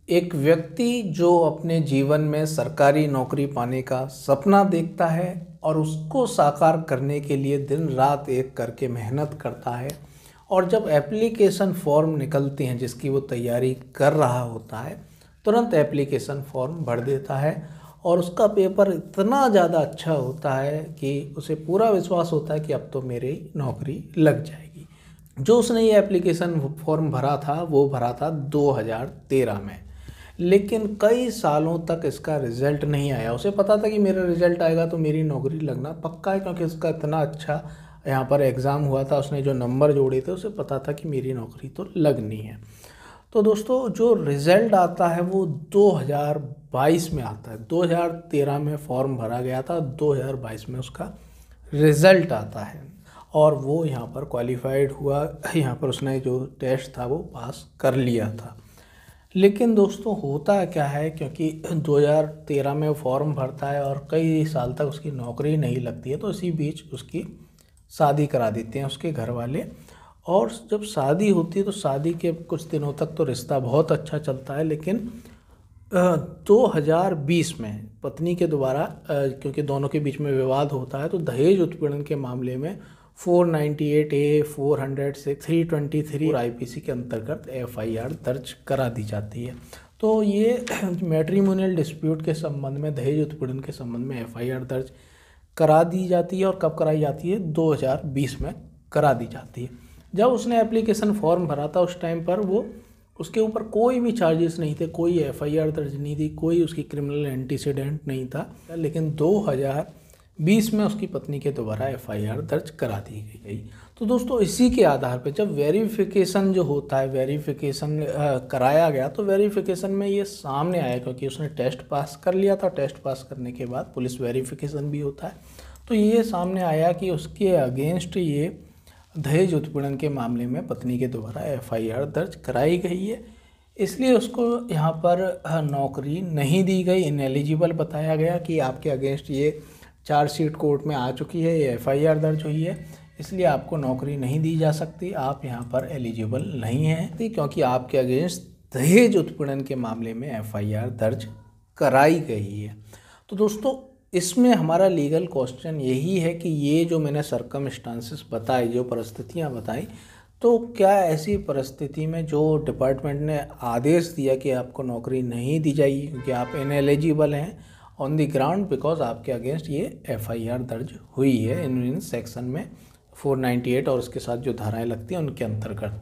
एक व्यक्ति जो अपने जीवन में सरकारी नौकरी पाने का सपना देखता है और उसको साकार करने के लिए दिन रात एक करके मेहनत करता है, और जब एप्लीकेशन फॉर्म निकलते हैं जिसकी वो तैयारी कर रहा होता है, तुरंत एप्लीकेशन फॉर्म भर देता है और उसका पेपर इतना ज़्यादा अच्छा होता है कि उसे पूरा विश्वास होता है कि अब तो मेरी नौकरी लग जाएगी। जो उसने ये एप्लीकेशन फॉर्म भरा था वो भरा था 2013 में, लेकिन कई सालों तक इसका रिज़ल्ट नहीं आया। उसे पता था कि मेरा रिज़ल्ट आएगा तो मेरी नौकरी लगना पक्का है, क्योंकि उसका इतना अच्छा यहाँ पर एग्ज़ाम हुआ था, उसने जो नंबर जोड़े थे उसे पता था कि मेरी नौकरी तो लगनी है। तो दोस्तों, जो रिज़ल्ट आता है वो 2022 में आता है। 2013 में फॉर्म भरा गया था, 2022 में उसका रिज़ल्ट आता है और वो यहाँ पर क्वालिफाइड हुआ। यहाँ पर उसने जो टेस्ट था वो पास कर लिया था। लेकिन दोस्तों, होता क्या है, क्योंकि 2013 में फॉर्म भरता है और कई साल तक उसकी नौकरी नहीं लगती है, तो इसी बीच उसकी शादी करा देते हैं उसके घर वाले। और जब शादी होती है तो शादी के कुछ दिनों तक तो रिश्ता बहुत अच्छा चलता है, लेकिन 2020 में पत्नी के द्वारा, क्योंकि दोनों के बीच में विवाद होता है, तो दहेज उत्पीड़न के मामले में 498A 406 323 आईपीसी के अंतर्गत एफआईआर दर्ज करा दी जाती है। तो ये मैट्रिमोनियल डिस्प्यूट के संबंध में, दहेज उत्पीड़न के संबंध में एफआईआर दर्ज करा दी जाती है। और कब कराई जाती है? 2020 में करा दी जाती है। जब उसने एप्लीकेशन फॉर्म भरा था उस टाइम पर वो, उसके ऊपर कोई भी चार्जेस नहीं थे, कोई एफआईआर दर्ज नहीं थी, कोई उसकी क्रिमिनल एंटीसीडेंट नहीं था। लेकिन 2020 में उसकी पत्नी के द्वारा एफआईआर दर्ज करा दी गई। तो दोस्तों, इसी के आधार पे जब वेरिफिकेशन जो होता है, वेरिफिकेशन कराया गया, तो वेरिफिकेशन में ये सामने आया, क्योंकि उसने टेस्ट पास कर लिया था। टेस्ट पास करने के बाद पुलिस वेरिफिकेशन भी होता है, तो ये सामने आया कि उसके अगेंस्ट ये दहेज उत्पीड़न के मामले में पत्नी के द्वारा एफआईआर दर्ज कराई गई है। इसलिए उसको यहाँ पर नौकरी नहीं दी गई, इनएलिजिबल बताया गया कि आपके अगेंस्ट ये चार्जशीट कोर्ट में आ चुकी है, ये एफआईआर दर्ज हुई है, इसलिए आपको नौकरी नहीं दी जा सकती, आप यहाँ पर एलिजिबल नहीं हैं, क्योंकि आपके अगेंस्ट दहेज उत्पीड़न के मामले में एफआईआर दर्ज कराई गई है। तो दोस्तों, इसमें हमारा लीगल क्वेश्चन यही है कि ये जो मैंने सर्कमस्टांसेस बताए, जो परिस्थितियाँ बताई, तो क्या ऐसी परिस्थिति में जो डिपार्टमेंट ने आदेश दिया कि आपको नौकरी नहीं दी जाएगी क्योंकि आप इनएलिजिबल हैं ऑन द ग्राउंड बिकॉज आपके अगेंस्ट ये एफआईआर दर्ज हुई है इन सेक्शन में 498 और उसके साथ जो धाराएं लगती हैं उनके अंतर्गत।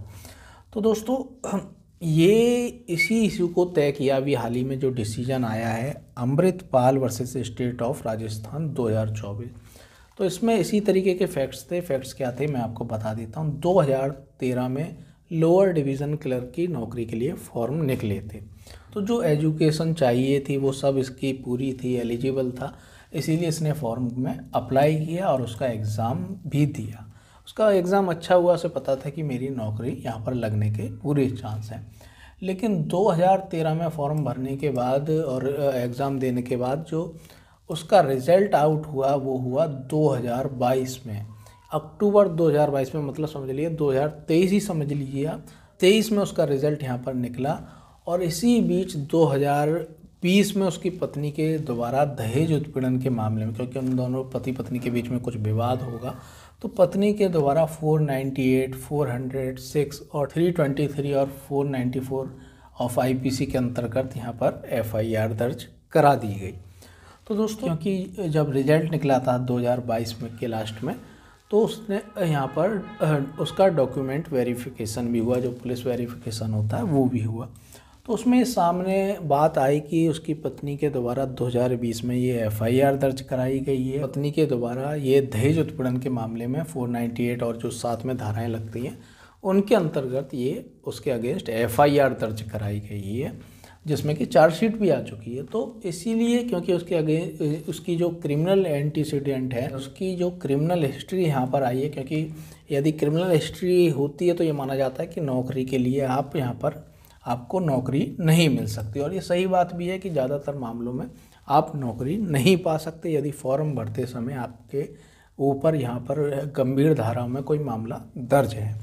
तो दोस्तों, ये इसी इशू को तय किया अभी हाल ही में जो डिसीजन आया है Amritpal versus state of Rajasthan 2024। तो इसमें इसी तरीके के फैक्ट्स थे। फैक्ट्स क्या थे मैं आपको बता देता हूँ। 2013 में लोअर डिवीज़न क्लर्क की नौकरी के लिए फॉर्म निकले थे, तो जो एजुकेशन चाहिए थी वो सब इसकी पूरी थी, एलिजिबल था, इसीलिए इसने फॉर्म में अप्लाई किया और उसका एग्ज़ाम भी दिया। उसका एग्ज़ाम अच्छा हुआ, उसे पता था कि मेरी नौकरी यहाँ पर लगने के पूरे चांस हैं। लेकिन 2013 में फॉर्म भरने के बाद और एग्ज़ाम देने के बाद जो उसका रिज़ल्ट आउट हुआ वो हुआ 2022 में, अक्टूबर 2022 में, मतलब समझ लीजिए 2023 ही समझ लीजिए आप। 23 में उसका रिज़ल्ट यहाँ पर निकला और इसी बीच 2020 में उसकी पत्नी के द्वारा दहेज उत्पीड़न के मामले में, क्योंकि उन दोनों पति पत्नी के बीच में कुछ विवाद होगा, तो पत्नी के द्वारा 498, 406 और 323 और 494 ऑफ आईपीसी के अंतर्गत यहाँ पर एफआईआर दर्ज करा दी गई। तो दोस्तों, क्योंकि जब रिजल्ट निकला था 2022 में के लास्ट में, तो उसने यहाँ पर उसका डॉक्यूमेंट वेरिफिकेशन भी हुआ, जो पुलिस वेरिफिकेशन होता है वो भी हुआ। तो उसमें सामने बात आई कि उसकी पत्नी के द्वारा 2020 में ये एफआईआर दर्ज कराई गई है। पत्नी के द्वारा ये दहेज उत्पीड़न के मामले में 498 और जो साथ में धाराएं लगती हैं उनके अंतर्गत ये उसके अगेंस्ट एफआईआर दर्ज कराई गई है, जिसमें कि चार्जशीट भी आ चुकी है। तो इसीलिए, क्योंकि उसके अगेंस्ट उसकी जो क्रिमिनल एंटीसीडेंट है, उसकी जो क्रिमिनल हिस्ट्री यहाँ पर आई है, क्योंकि यदि क्रिमिनल हिस्ट्री होती है तो ये माना जाता है कि नौकरी के लिए आप यहाँ पर आपको नौकरी नहीं मिल सकती। और ये सही बात भी है कि ज़्यादातर मामलों में आप नौकरी नहीं पा सकते यदि फॉर्म भरते समय आपके ऊपर यहाँ पर गंभीर धाराओं में कोई मामला दर्ज है।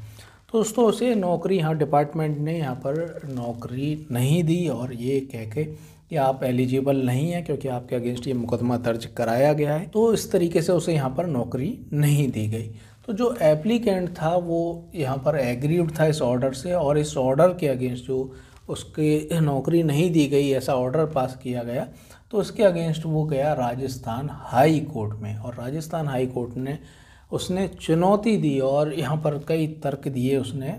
तो दोस्तों उसे नौकरी यहाँ डिपार्टमेंट ने यहाँ पर नौकरी नहीं दी और ये कह के कि आप एलिजिबल नहीं हैं क्योंकि आपके अगेंस्ट ये मुकदमा दर्ज कराया गया है। तो इस तरीके से उसे यहाँ पर नौकरी नहीं दी गई। तो जो एप्लीकेंट था वो यहाँ पर एग्रीड था इस ऑर्डर से, और इस ऑर्डर के अगेंस्ट जो उसके नौकरी नहीं दी गई ऐसा ऑर्डर पास किया गया, तो उसके अगेंस्ट वो गया राजस्थान हाई कोर्ट में, और राजस्थान हाई कोर्ट ने उसने चुनौती दी और यहाँ पर कई तर्क दिए उसने।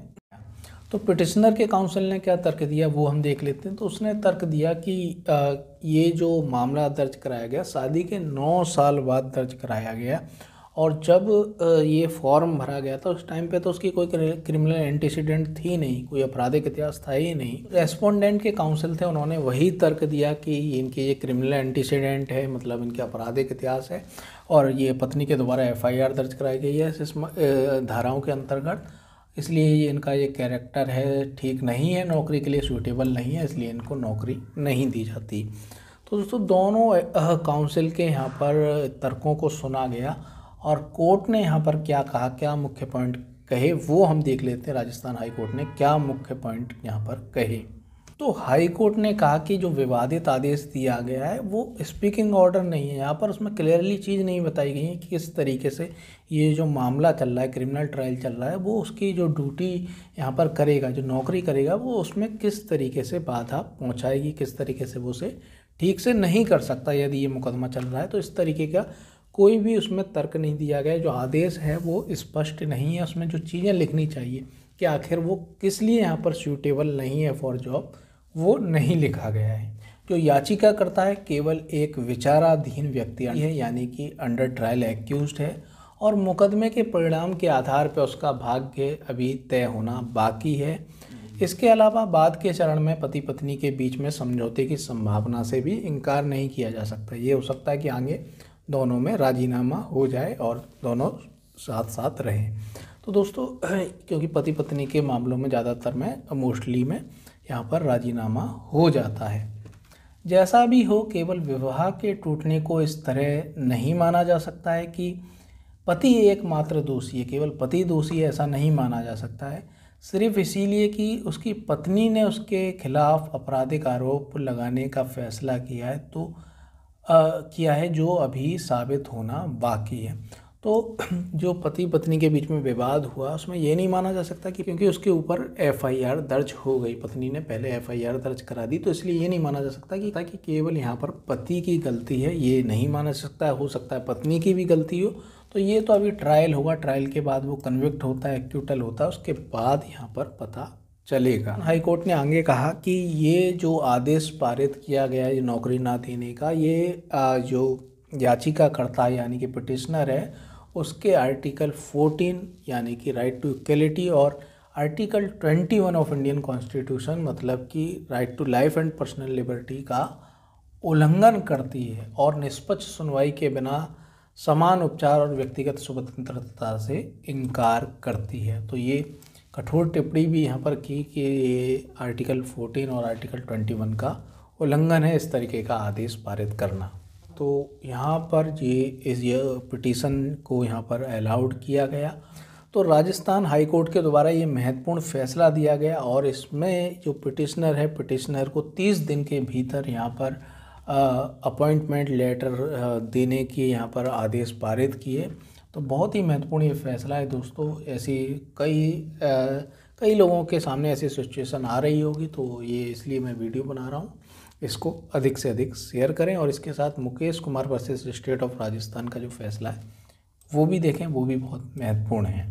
तो पिटिशनर के काउंसिल ने क्या तर्क दिया वो हम देख लेते हैं। तो उसने तर्क दिया कि ये जो मामला दर्ज कराया गया शादी के 9 साल बाद दर्ज कराया गया, और जब ये फॉर्म भरा गया था उस टाइम पे तो उसकी कोई क्रिमिनल एंटीसीडेंट थी नहीं, कोई आपराधिक इतिहास था ही नहीं। रेस्पोंडेंट के काउंसिल थे, उन्होंने वही तर्क दिया कि इनके ये क्रिमिनल एंटीसीडेंट है, मतलब इनके आपराधिक इतिहास है, और ये पत्नी के द्वारा एफआईआर दर्ज कराई गई है इस धाराओं के अंतर्गत, इसलिए ये इनका ये कैरेक्टर है ठीक नहीं है, नौकरी के लिए सूटेबल नहीं है, इसलिए इनको नौकरी नहीं दी जाती। तो दोस्तों दोनों काउंसिल के यहाँ पर तर्कों को सुना गया और कोर्ट ने यहाँ पर क्या कहा, क्या मुख्य पॉइंट कहे वो हम देख लेते हैं। राजस्थान हाई कोर्ट ने क्या मुख्य पॉइंट यहाँ पर कहे। तो हाई कोर्ट ने कहा कि जो विवादित आदेश दिया गया है वो स्पीकिंग ऑर्डर नहीं है। यहाँ पर उसमें क्लियरली चीज़ नहीं बताई गई है कि किस तरीके से ये जो मामला चल रहा है, क्रिमिनल ट्रायल चल रहा है, वो उसकी जो ड्यूटी यहाँ पर करेगा, जो नौकरी करेगा, वो उसमें किस तरीके से बाधा पहुँचाएगी, किस तरीके से वो उसे ठीक से नहीं कर सकता यदि ये मुकदमा चल रहा है। तो इस तरीके का कोई भी उसमें तर्क नहीं दिया गया। जो आदेश है वो स्पष्ट नहीं है, उसमें जो चीज़ें लिखनी चाहिए कि आखिर वो किस लिए यहाँ पर सूटेबल नहीं है फॉर जॉब, वो नहीं लिखा गया है। जो याचिका करता है केवल एक विचाराधीन व्यक्ति है, यानी कि अंडर ट्रायल एक्यूज्ड है, और मुकदमे के परिणाम के आधार पर उसका भाग्य अभी तय होना बाकी है। इसके अलावा बाद के चरण में पति पत्नी के बीच में समझौते की संभावना से भी इनकार नहीं किया जा सकता। ये हो सकता है कि आगे दोनों में राजीनामा हो जाए और दोनों साथ साथ रहें। तो दोस्तों क्योंकि पति पत्नी के मामलों में ज़्यादातर मोस्टली में यहाँ पर राजीनामा हो जाता है। जैसा भी हो, केवल विवाह के टूटने को इस तरह नहीं माना जा सकता है कि पति एकमात्र दोषी है, केवल पति दोषी है ऐसा नहीं माना जा सकता है, सिर्फ इसीलिए कि उसकी पत्नी ने उसके खिलाफ आपराधिक आरोप लगाने का फैसला किया है जो अभी साबित होना बाकी है। तो जो पति पत्नी के बीच में विवाद हुआ उसमें ये नहीं माना जा सकता कि क्योंकि उसके ऊपर एफआईआर दर्ज हो गई, पत्नी ने पहले एफआईआर दर्ज करा दी, तो इसलिए ये नहीं माना जा सकता कि केवल यहाँ पर पति की गलती है, ये नहीं माना जा सकता है। हो सकता है पत्नी की भी गलती हो, तो ये तो अभी ट्रायल होगा, ट्रायल के बाद वो कन्विक्ट होता है, एक्यूटल होता है, उसके बाद यहाँ पर पता चलेगा। हाई कोर्ट ने आगे कहा कि ये जो आदेश पारित किया गया है नौकरी ना देने का, ये जो याचिकाकर्ता यानी कि पिटिशनर है उसके आर्टिकल 14 यानी कि राइट टू इक्वलिटी और आर्टिकल 21 ऑफ इंडियन कॉन्स्टिट्यूशन मतलब कि right to life and personal liberty का उल्लंघन करती है और निष्पक्ष सुनवाई के बिना समान उपचार और व्यक्तिगत स्वतंत्रता से इनकार करती है। तो ये कठोर टिप्पणी भी यहाँ पर की कि ये आर्टिकल 14 और आर्टिकल 21 का उल्लंघन है इस तरीके का आदेश पारित करना। तो यहाँ पर ये पिटीशन को यहाँ पर अलाउड किया गया। तो राजस्थान हाई कोर्ट के द्वारा ये महत्वपूर्ण फैसला दिया गया और इसमें जो पिटिशनर है, पिटिशनर को 30 दिन के भीतर यहाँ पर अपॉइंटमेंट लेटर देने के यहाँ पर आदेश पारित किए। तो बहुत ही महत्वपूर्ण ये फैसला है दोस्तों। ऐसी कई लोगों के सामने ऐसी सिचुएशन आ रही होगी, तो ये इसलिए मैं वीडियो बना रहा हूँ। इसको अधिक से अधिक शेयर करें और इसके साथ Mukesh Kumar versus state of Rajasthan का जो फैसला है वो भी देखें, वो भी बहुत महत्वपूर्ण है।